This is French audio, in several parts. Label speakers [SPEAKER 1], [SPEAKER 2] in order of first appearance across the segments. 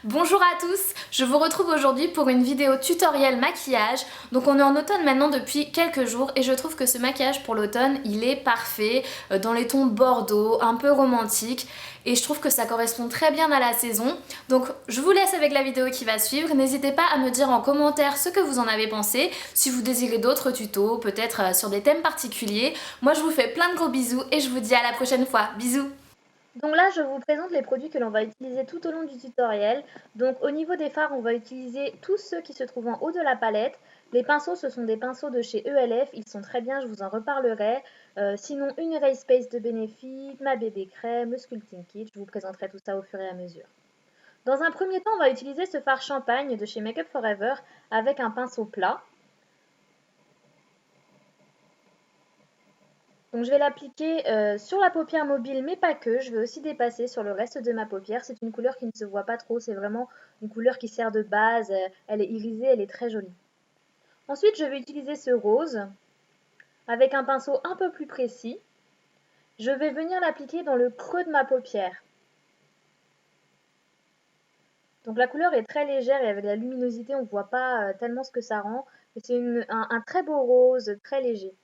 [SPEAKER 1] Bonjour à tous, je vous retrouve aujourd'hui pour une vidéo tutoriel maquillage. Donc on est en automne maintenant depuis quelques jours et je trouve que ce maquillage pour l'automne il est parfait, dans les tons bordeaux, un peu romantique, et je trouve que ça correspond très bien à la saison. Donc je vous laisse avec la vidéo qui va suivre, n'hésitez pas à me dire en commentaire ce que vous en avez pensé, si vous désirez d'autres tutos, peut-être sur des thèmes particuliers. Moi je vous fais plein de gros bisous et je vous dis à la prochaine fois, bisous.
[SPEAKER 2] Donc là, je vous présente les produits que l'on va utiliser tout au long du tutoriel. Donc au niveau des fards, on va utiliser tous ceux qui se trouvent en haut de la palette. Les pinceaux, ce sont des pinceaux de chez ELF, ils sont très bien, je vous en reparlerai. Sinon, une Erase Base de Benefit, ma bébé crème, le Sculpting Kit, je vous présenterai tout ça au fur et à mesure. Dans un premier temps, on va utiliser ce fard champagne de chez Make Up Forever avec un pinceau plat. Donc je vais l'appliquer sur la paupière mobile, mais pas que. Je vais aussi dépasser sur le reste de ma paupière. C'est une couleur qui ne se voit pas trop. C'est vraiment une couleur qui sert de base. Elle est irisée, elle est très jolie. Ensuite, je vais utiliser ce rose avec un pinceau un peu plus précis. Je vais venir l'appliquer dans le creux de ma paupière. Donc la couleur est très légère et avec la luminosité, on ne voit pas tellement ce que ça rend. Mais c'est un très beau rose, très léger.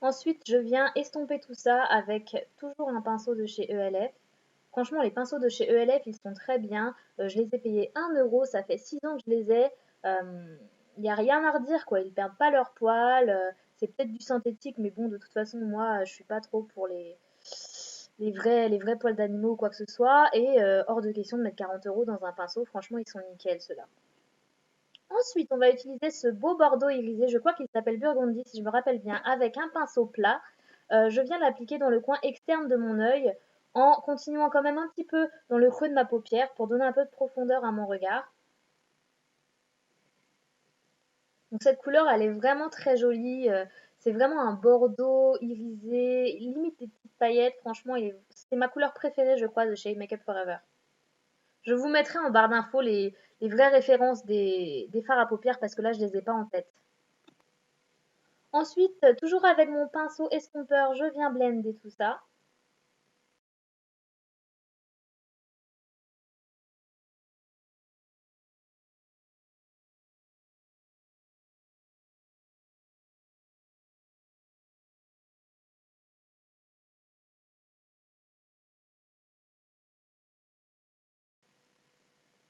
[SPEAKER 2] Ensuite, je viens estomper tout ça avec toujours un pinceau de chez ELF. Franchement, les pinceaux de chez ELF, ils sont très bien. Je les ai payés 1 €, ça fait 6 ans que je les ai. Il n'y a rien à redire, quoi. Ils perdent pas leur poil. C'est peut-être du synthétique, mais bon, de toute façon, moi, je suis pas trop pour les vrais poils d'animaux ou quoi que ce soit. Et hors de question de mettre 40 € dans un pinceau. Franchement, ils sont nickel, ceux-là. Ensuite, on va utiliser ce beau bordeaux irisé, je crois qu'il s'appelle Burgundy si je me rappelle bien, avec un pinceau plat. Je viens l'appliquer dans le coin externe de mon œil en continuant quand même un petit peu dans le creux de ma paupière pour donner un peu de profondeur à mon regard. Donc cette couleur, elle est vraiment très jolie. C'est vraiment un bordeaux irisé, limite des petites paillettes. Franchement, c'est ma couleur préférée, je crois, de chez Make Up Forever. Je vous mettrai en barre d'infos les vraies références des fards à paupières parce que là, je les ai pas en tête. Ensuite, toujours avec mon pinceau estompeur, je viens blender tout ça.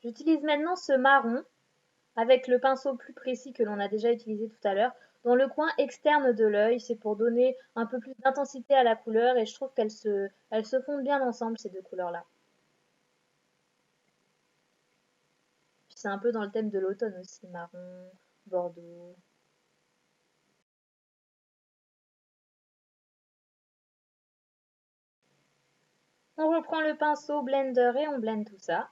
[SPEAKER 2] J'utilise maintenant ce marron avec le pinceau plus précis que l'on a déjà utilisé tout à l'heure dans le coin externe de l'œil. C'est pour donner un peu plus d'intensité à la couleur et je trouve elles se fondent bien ensemble ces deux couleurs-là. C'est un peu dans le thème de l'automne aussi, marron, bordeaux. On reprend le pinceau blender et on blende tout ça.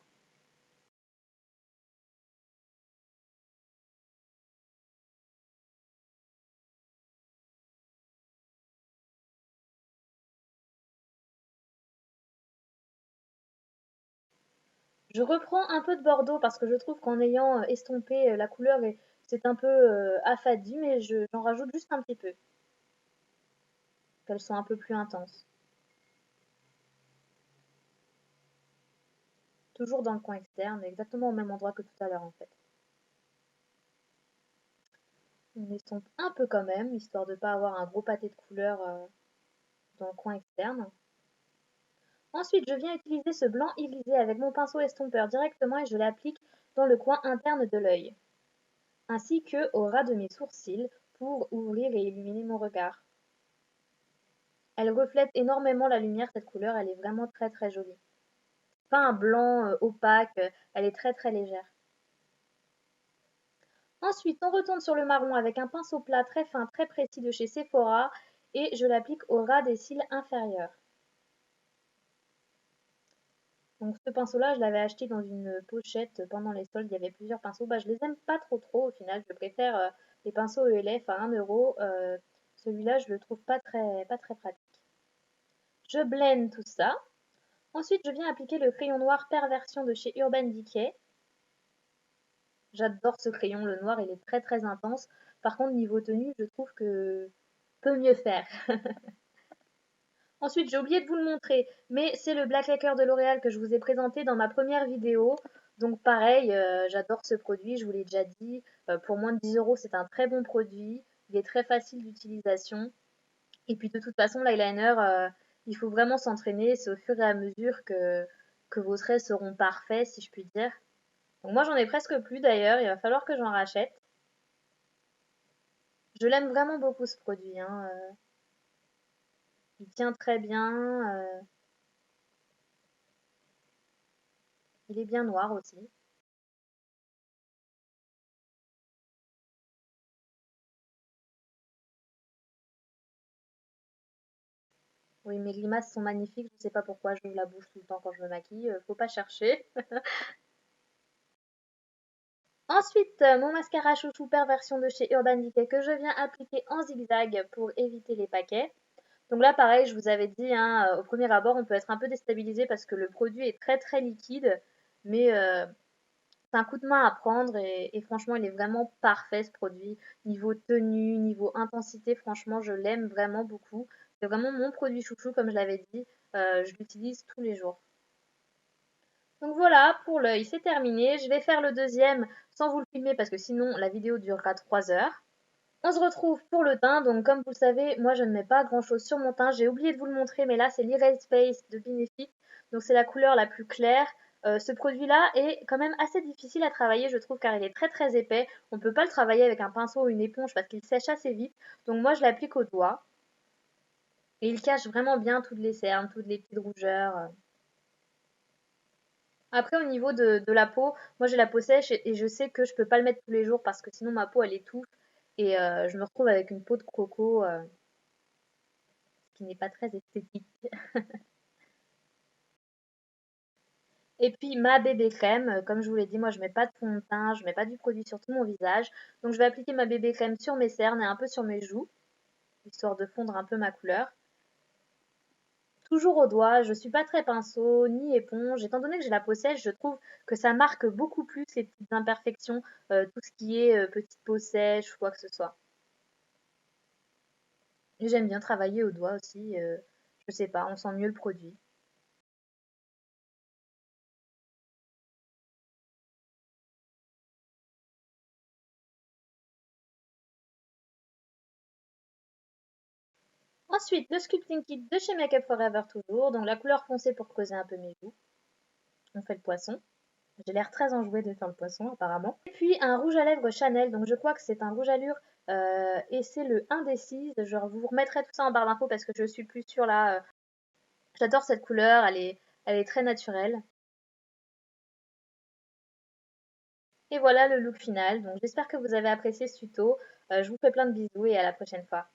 [SPEAKER 2] Je reprends un peu de bordeaux parce que je trouve qu'en ayant estompé la couleur, c'est un peu affadi, mais j'en rajoute juste un petit peu, qu'elles sont un peu plus intenses. Toujours dans le coin externe, exactement au même endroit que tout à l'heure en fait. On estompe un peu quand même, histoire de ne pas avoir un gros pâté de couleur dans le coin externe. Ensuite, je viens utiliser ce blanc irisé avec mon pinceau estompeur directement et je l'applique dans le coin interne de l'œil, ainsi que au ras de mes sourcils pour ouvrir et illuminer mon regard. Elle reflète énormément la lumière, cette couleur, elle est vraiment très très jolie. Pas un blanc opaque, elle est très très légère. Ensuite, on retourne sur le marron avec un pinceau plat très fin, très précis de chez Sephora et je l'applique au ras des cils inférieurs. Donc ce pinceau-là, je l'avais acheté dans une pochette pendant les soldes, il y avait plusieurs pinceaux. Je les aime pas trop au final, je préfère les pinceaux ELF à 1 €. Celui-là, je le trouve pas très pratique. Je blende tout ça. Ensuite, je viens appliquer le crayon noir Perversion de chez Urban Decay. J'adore ce crayon, le noir, il est très très intense. Par contre, niveau tenue, je trouve que peut mieux faire. Ensuite, j'ai oublié de vous le montrer, mais c'est le Black Lacquer de L'Oréal que je vous ai présenté dans ma première vidéo. Donc pareil, j'adore ce produit, je vous l'ai déjà dit. Pour moins de 10 euros, c'est un très bon produit. Il est très facile d'utilisation. Et puis de toute façon, l'eyeliner, il faut vraiment s'entraîner. C'est au fur et à mesure que vos traits seront parfaits, si je puis dire. Donc moi, j'en ai presque plus d'ailleurs. Il va falloir que j'en rachète. Je l'aime vraiment beaucoup ce produit, hein. Il tient très bien. Il est bien noir aussi. Oui, mes grimaces sont magnifiques. Je ne sais pas pourquoi j'ouvre la bouche tout le temps quand je me maquille. Faut pas chercher. Ensuite, mon mascara chouchou perversion de chez Urban Decay que je viens appliquer en zigzag pour éviter les paquets. Donc là, pareil, je vous avais dit, hein, au premier abord, on peut être un peu déstabilisé parce que le produit est très très liquide, mais c'est un coup de main à prendre et franchement, il est vraiment parfait ce produit. Niveau tenue, niveau intensité, franchement, je l'aime vraiment beaucoup. C'est vraiment mon produit chouchou, comme je l'avais dit. Je l'utilise tous les jours. Donc voilà, pour l'œil, c'est terminé. Je vais faire le deuxième sans vous le filmer parce que sinon la vidéo durera 3 heures. On se retrouve pour le teint. Donc comme vous le savez, moi je ne mets pas grand chose sur mon teint. J'ai oublié de vous le montrer, mais là c'est l'Erase Face de Benefit. Donc c'est la couleur la plus claire. Ce produit-là est quand même assez difficile à travailler, je trouve, car il est très très épais. On ne peut pas le travailler avec un pinceau ou une éponge parce qu'il sèche assez vite. Donc moi je l'applique au doigt. Et il cache vraiment bien toutes les cernes, toutes les petites rougeurs. Après, au niveau de la peau, moi j'ai la peau sèche et je sais que je peux pas le mettre tous les jours parce que sinon ma peau elle étouffe et je me retrouve avec une peau de coco qui n'est pas très esthétique. Et puis ma bébé crème, comme je vous l'ai dit, moi je mets pas de fond de teint, je mets pas du produit sur tout mon visage. Donc je vais appliquer ma bébé crème sur mes cernes et un peu sur mes joues, histoire de fondre un peu ma couleur. Toujours au doigt, je suis pas très pinceau ni éponge. Étant donné que j'ai la peau sèche, je trouve que ça marque beaucoup plus les petites imperfections, tout ce qui est petite peau sèche ou quoi que ce soit. Et j'aime bien travailler au doigt aussi, je sais pas, on sent mieux le produit. Ensuite, le sculpting kit de chez Makeup Forever toujours, donc la couleur foncée pour creuser un peu mes joues. On fait le poisson. J'ai l'air très enjouée de faire le poisson apparemment. Et puis un rouge à lèvres Chanel, donc je crois que c'est un rouge à lure et c'est le Indécise. Je vous remettrai tout ça en barre d'infos parce que je suis plus sûre là. J'adore cette couleur, elle est très naturelle. Et voilà le look final. Donc j'espère que vous avez apprécié ce tuto. Je vous fais plein de bisous et à la prochaine fois.